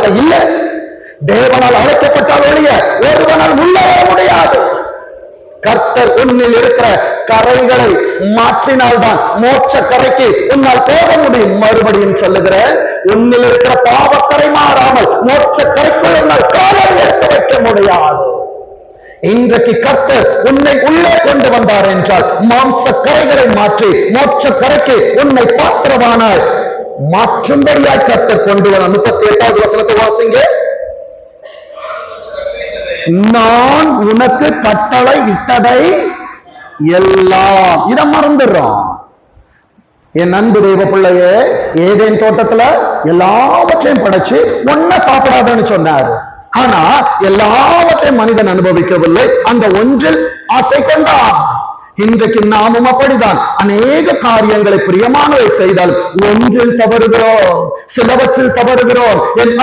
வாழ்க்கை இல்லை. தேவனால் அழைக்கப்பட்டால் ஒழிய ஒருவனால் உள்ள வர முடியாது. கர்த்தர் உன்னில் இருக்கிற கரைகளை மாற்றினால்தான் மோட்ச கரைக்கு உன்னால் போக முடியும். மறுபடியும் சொல்லுகிற, உன்னில் இருக்கிற பாவக்கரை மாறாமல் மோட்ச கரைக்குள் உன்னால் காலடி எடுத்து வைக்க முடியாது. இன்றைக்கு கர்த்தர் உன்னை உள்ளே கொண்டு வந்தார் என்றால் மாம்ச கரைகளை மாற்றி மோட்ச கரைக்கு உன்னை பாத்திரமானாய் மாற்றும்படியாய் கர்த்தர் கொண்டு வர. 38வது வசனத்தை வாசிங்க. நான் உனக்கு கட்டளை இட்டதை எல்லாம், இத மறந்துடுறோம். என் அன்பு தெய்வ பிள்ளையே, ஏதேன் தோட்டத்துல எல்லாவற்றையும் படைச்சு ஒன்ன சாப்பிடாதன்னு சொன்னாரு. ஆனா எல்லாவற்றையும் மனிதன் அனுபவிக்கவில்லை. அந்த ஒன்றில் ஆசை கொண்டான். இன்றைக்கு நாமும் அப்படிதான் அநேக காரியங்களை பிரியமானவை செய்தால் ஒன்றில் தவறுகிறோம், சிலவற்றில் தவறுகிறோம். என்